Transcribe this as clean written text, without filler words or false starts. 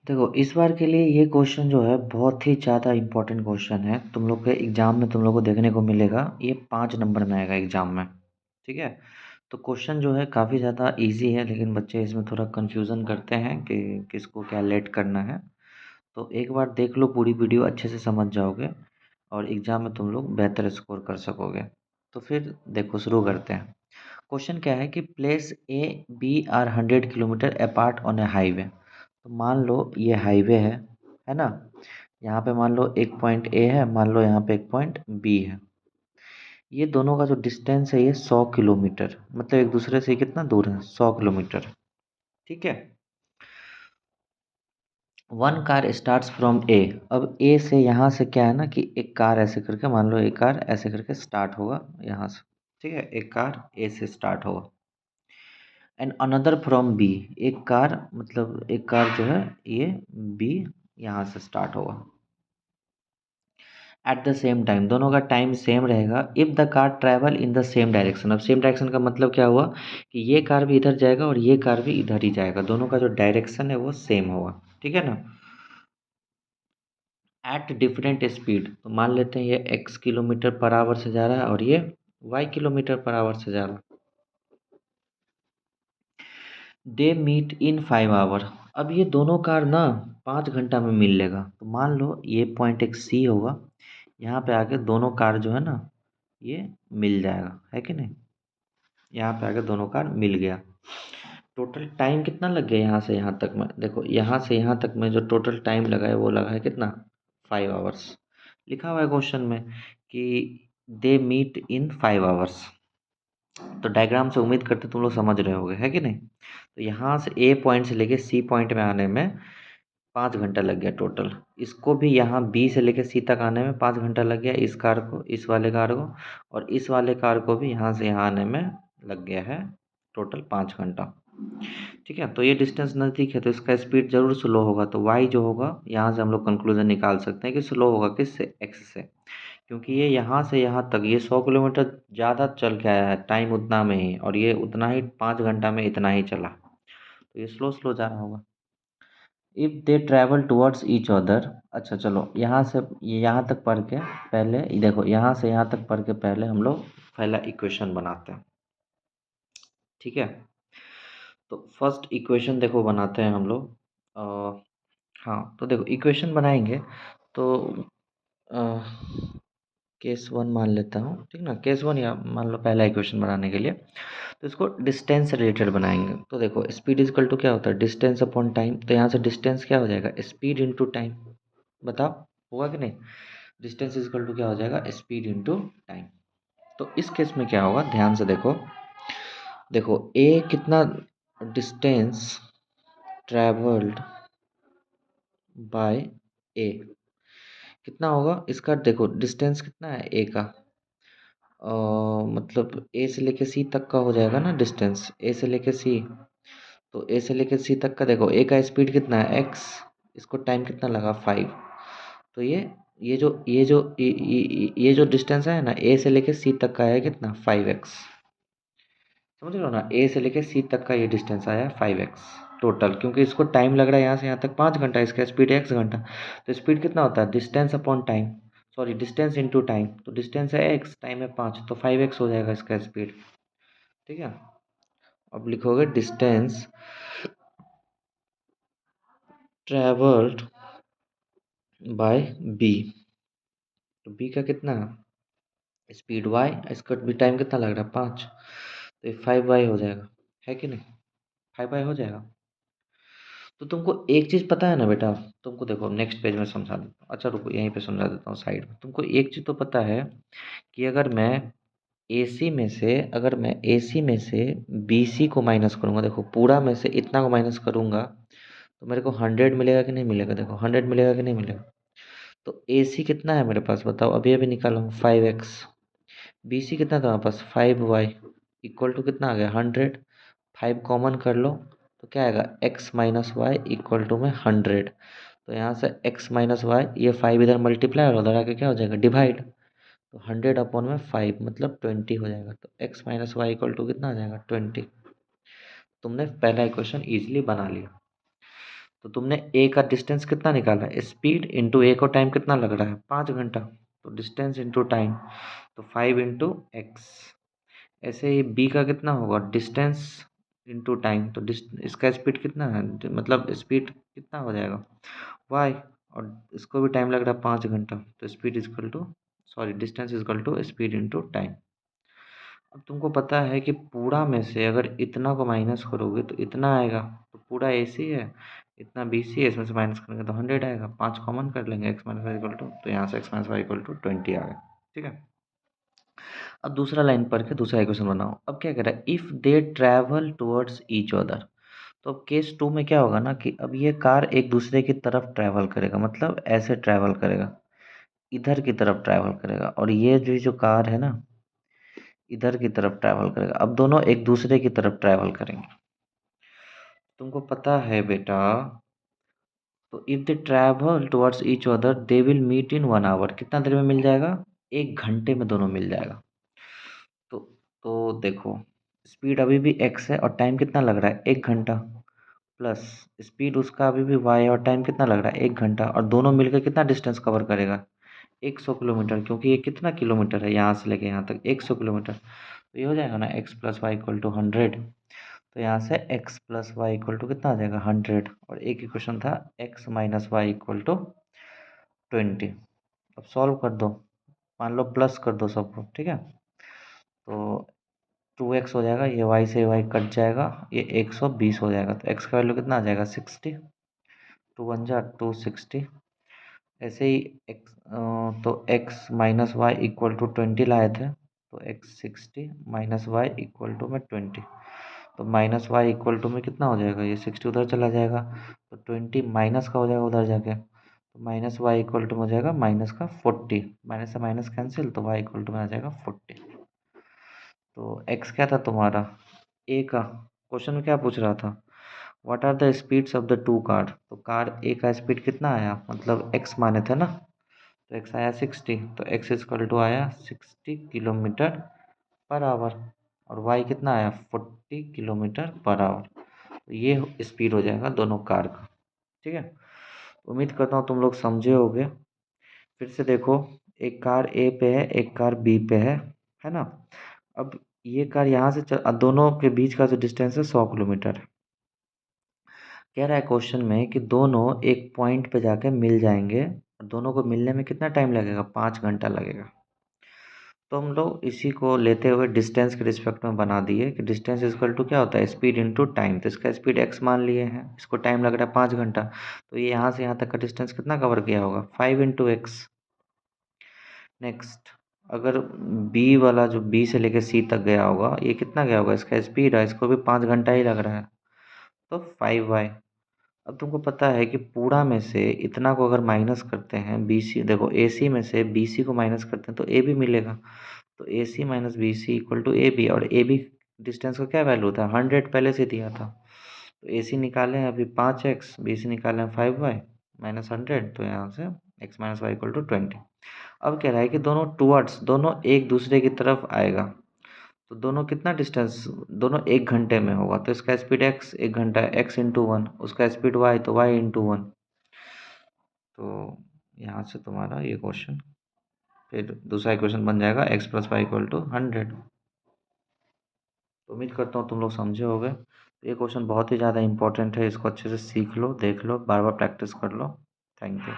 देखो इस बार के लिए ये क्वेश्चन जो है बहुत ही ज़्यादा इम्पोर्टेंट क्वेश्चन है। तुम लोग के एग्ज़ाम में तुम लोग को देखने को मिलेगा, ये 5 नंबर में आएगा एग्ज़ाम में। ठीक है, तो क्वेश्चन जो है काफ़ी ज़्यादा इजी है, लेकिन बच्चे इसमें थोड़ा कन्फ्यूज़न करते हैं कि किसको क्या लेट करना है। तो एक बार देख लो पूरी वीडियो, अच्छे से समझ जाओगे और एग्ज़ाम में तुम लोग बेहतर स्कोर कर सकोगे। तो फिर देखो शुरू करते हैं। क्वेश्चन क्या है कि place A B are 100 kilometre apart on a highway. तो मान लो ये हाईवे है ना। यहाँ पे मान लो एक पॉइंट ए है, मान लो यहाँ पे एक पॉइंट बी है। ये दोनों का जो डिस्टेंस है ये 100 किलोमीटर, मतलब एक दूसरे से कितना दूर है, 100 किलोमीटर। ठीक है। वन कार स्टार्ट्स फ्रॉम ए। अब ए से यहाँ से क्या है ना कि एक कार ऐसे करके, मान लो एक कार ऐसे करके स्टार्ट होगा यहाँ से। ठीक है, एक कार ए से स्टार्ट होगा एंड अनदर फ्रॉम बी। एक कार मतलब एक कार जो है ये बी यहाँ से स्टार्ट होगा एट द सेम टाइम। दोनों का टाइम सेम रहेगा if the car travel in the same direction. अब सेम डायरेक्शन का मतलब क्या हुआ कि ये कार भी इधर जाएगा और ये कार भी इधर ही जाएगा, दोनों का जो डायरेक्शन है वो सेम होगा। ठीक है ना। एट डिफरेंट स्पीड, तो मान लेते हैं ये x किलोमीटर पर आवर से जा रहा है और ये y किलोमीटर पर आवर से जा रहा है। They meet in 5 hour. अब ये दोनों कार ना 5 घंटा में मिल लेगा। तो मान लो ये पॉइंट एक सी होगा, यहाँ पे आके दोनों कार जो है ना ये मिल जाएगा, है कि नहीं। यहाँ पे आके दोनों कार मिल गया। टोटल टाइम कितना लग गया यहाँ से यहाँ तक में, देखो यहाँ से यहाँ तक में जो टोटल टाइम लगा है वो लगा है कितना, 5 आवर्स। लिखा हुआ है क्वेश्चन में कि दे मीट इन 5 आवर्स। तो डायग्राम से उम्मीद करते तुम लोग समझ रहे होगे, है कि नहीं। तो यहाँ से ए पॉइंट से लेके सी पॉइंट में आने में 5 घंटा लग गया टोटल। इसको भी यहाँ बी से लेके सी तक आने में 5 घंटा लग गया, इस कार को, इस वाले कार को, और इस वाले कार को भी यहाँ से यहाँ आने में लग गया है टोटल 5 घंटा। ठीक है, तो ये डिस्टेंस नज़दीक है तो इसका स्पीड जरूर स्लो होगा। तो वाई जो होगा यहाँ से हम लोग कंक्लूजन निकाल सकते हैं कि स्लो होगा किससे, एक्स से। क्योंकि ये यहाँ से यहाँ तक ये 100 किलोमीटर ज़्यादा चल के आया है टाइम उतना में ही, और ये उतना ही 5 घंटा में इतना ही चला, तो ये स्लो स्लो जा रहा होगा। If they travel towards each other. अच्छा चलो यहाँ से ये यहाँ तक पढ़ के पहले देखो, यहाँ से यहाँ तक पढ़ के पहले हम लोग पहला इक्वेशन बनाते हैं। ठीक है, तो फर्स्ट इक्वेशन देखो बनाते हैं हम लोग। हाँ तो देखो इक्वेशन बनाएंगे तो केस वन मान लेता हूँ, ठीक ना, केस वन, या मान लो पहला इक्वेशन बनाने के लिए तो इसको डिस्टेंस से रिलेटेड बनाएंगे। तो देखो स्पीड इजकल टू क्या होता है, डिस्टेंस अपॉन टाइम। तो यहाँ से डिस्टेंस क्या हो जाएगा, स्पीड इंटू टाइम। बताओ होगा कि नहीं। डिस्टेंस इजकल टू क्या हो जाएगा, स्पीड इंटू टाइम। तो इस केस में क्या होगा, ध्यान से देखो। देखो ए कितना डिस्टेंस ट्रेवल्ड बाय ए कितना होगा इसका, देखो डिस्टेंस कितना है ए का, मतलब ए से लेके सी तक का हो जाएगा ना डिस्टेंस, ए से लेके सी। तो ए से लेके सी तक का देखो ए का स्पीड कितना है एक्स, इसको टाइम कितना लगा 5। तो ये जो डिस्टेंस है ना ए से लेके सी तक का है कितना 5x। समझ रहे हो ना, ए से लेके सी तक का ये डिस्टेंस आया 5x टोटल, क्योंकि इसको टाइम लग रहा है यहाँ से यहाँ तक 5 घंटा, इसका स्पीड x घंटा। तो स्पीड कितना होता है, distance upon time, sorry distance into time. तो डिस्टेंस है x, टाइम है 5, तो 5x हो जाएगा इसका स्पीड। ठीक है, अब लिखोगे डिस्टेंस ट्रेवल्ड बाय बी। तो बी का कितना है स्पीड y, इसका भी टाइम कितना लग रहा है 5, तो ये 5y हो जाएगा, है कि नहीं, 5y हो जाएगा। तो तुमको एक चीज़ पता है ना बेटा, तुमको देखो नेक्स्ट पेज में समझा देता हूँ। अच्छा रुको यहीं पे समझा देता हूँ साइड में। तुमको एक चीज़ तो पता है कि अगर मैं एसी में से बीसी को माइनस करूँगा, देखो पूरा में से इतना को माइनस करूँगा तो मेरे को 100 मिलेगा कि नहीं मिलेगा, देखो 100 मिलेगा कि नहीं मिलेगा। तो एसी कितना है मेरे पास बताओ, अभी अभी निकाला हूँ 5x। बीसी कितना था मेरे पास 5y, इक्वल टू कितना आ गया 100। 5 कॉमन कर लो तो क्या आएगा x minus y equal to में 100। तो यहाँ से x माइनस वाई, ये 5 इधर मल्टीप्लाई और उधर आके क्या हो जाएगा डिवाइड। तो 100 अपॉन में 5 मतलब 20 हो जाएगा। तो x minus y equal to कितना आ जाएगा 20। तुमने पहला इक्वेशन ईजिली बना लिया। तो तुमने ए का डिस्टेंस कितना निकाला, स्पीड इंटू ए को टाइम कितना लग रहा है 5 घंटा, तो डिस्टेंस इंटू टाइम, तो 5 × x। ऐसे ही बी का कितना होगा, डिस्टेंस इंटू टाइम, तो इसका स्पीड कितना है, मतलब स्पीड कितना हो जाएगा y, और इसको भी टाइम लग रहा है 5 घंटा, तो speed equal to sorry distance equal to speed into time. अब तुमको पता है कि पूरा में से अगर इतना को माइनस करोगे तो इतना आएगा, तो पूरा ए सी है, इतना बी सी है, इसमें से माइनस करेंगे तो 100 आएगा, 5 कॉमन कर लेंगे, x minus y equal to, तो यहाँ से x minus y equal to 20 आ गया। ठीक है, अब दूसरा लाइन पढ़ के दूसरा इक्वेशन बनाओ। अब क्या कह रहा है, if they travel towards each other, तो अब केस 2 में क्या होगा ना कि अब ये कार एक दूसरे की तरफ ट्रैवल करेगा, मतलब ऐसे ट्रैवल करेगा, इधर की तरफ ट्रैवल करेगा, और ये जो कार है ना इधर की तरफ ट्रैवल करेगा। अब दोनों एक दूसरे की तरफ ट्रैवल करेंगे। तुमको पता है बेटा, तो if they travel towards each other they will meet in 1 hour, कितना देर में मिल जाएगा, 1 घंटे में दोनों मिल जाएगा। तो तो देखो, स्पीड अभी भी x है और टाइम कितना लग रहा है 1 घंटा, प्लस स्पीड उसका अभी भी y है और टाइम कितना लग रहा है 1 घंटा, और दोनों मिलकर कितना डिस्टेंस कवर करेगा 100 किलोमीटर, क्योंकि ये कितना किलोमीटर है यहाँ से लेके यहाँ तक 100 किलोमीटर, तो ये हो जाएगा ना x plus y equal to 100। तो यहाँ से x plus y equal to कितना आ जाएगा 100, और एक इक्वेशन था x minus y equal to 20। अब सॉल्व कर दो, मान लो प्लस कर दो सबको, ठीक है, तो 2x हो जाएगा, ये y से y कट जाएगा, ये 120 हो जाएगा, तो x का वैल्यू कितना आ जाएगा 60, 2 × 1 = 260। ऐसे ही x, तो x minus y equal to 20 लाए थे, तो x 60 minus y equal to में 20, तो माइनस वाई इक्वल टू में कितना हो जाएगा, ये 60 उधर चला जाएगा, तो 20 माइनस का हो जाएगा उधर जाके, तो माइनस वाई इक्वल टू में हो जाएगा माइनस का 40, माइनस से माइनस कैंसिल, तो वाई इक्वल टू में आ जाएगा 40। तो एक्स क्या था तुम्हारा, ए का, क्वेश्चन में क्या पूछ रहा था, what are the speeds of the two car, तो कार ए का स्पीड कितना आया, मतलब एक्स माने थे ना, तो एक्स आया 60, तो एक्स इक्वल टू आया 60 km/h, और वाई कितना आया 40 km/h, तो ये स्पीड हो जाएगा दोनों कार का। ठीक है, उम्मीद करता हूँ तुम लोग समझे होगे। फिर से देखो, एक कार ए पे है, एक कार बी पे है ना। अब ये कार यहाँ से दोनों के बीच का जो डिस्टेंस है 100 किलोमीटर है। कह रहा है क्वेश्चन में कि दोनों एक पॉइंट पे जाके मिल जाएंगे, और दोनों को मिलने में कितना टाइम लगेगा, 5 घंटा लगेगा। तो हम लोग इसी को लेते हुए डिस्टेंस के रिस्पेक्ट में बना दिए कि डिस्टेंस इक्वल टू क्या होता है, स्पीड इंटू टाइम, तो इसका स्पीड x मान लिए हैं, इसको टाइम लग रहा है 5 घंटा, तो ये यहाँ से यहाँ तक का डिस्टेंस कितना कवर किया होगा 5 × x। नेक्स्ट, अगर बी वाला जो बी से लेके सी तक गया होगा, ये कितना गया होगा, इसका स्पीड है, इसको भी 5 घंटा ही लग रहा है, तो 5y। अब तुमको पता है कि पूरा में से इतना को अगर माइनस करते हैं बी सी, देखो ए सी में से बी सी को माइनस करते हैं तो ए भी मिलेगा, तो A C minus B C equal to A B, और ए बी डिस्टेंस का क्या वैल्यू था 100, पहले से दिया था, तो ए सी निकाले हैं अभी 5x, बी सी निकाले हैं 5y माइनस 100, तो यहाँ से x minus y equal to 20। अब कह रहा है कि दोनों टूवर्ड्स, दोनों एक दूसरे की तरफ आएगा, तो दोनों कितना डिस्टेंस, दोनों 1 घंटे में होगा, तो इसका स्पीड x 1 घंटा है, x इंटू 1, उसका स्पीड y, तो y इंटू 1। तो यहाँ से तुम्हारा ये क्वेश्चन, फिर दूसरा इक्वेशन बन जाएगा x plus y equal to 100। तो उम्मीद करता हूँ तुम लोग समझे होगे। तो ये क्वेश्चन बहुत ही ज़्यादा इंपॉर्टेंट है, इसको अच्छे से सीख लो, देख लो, बार बार प्रैक्टिस कर लो। Thank you.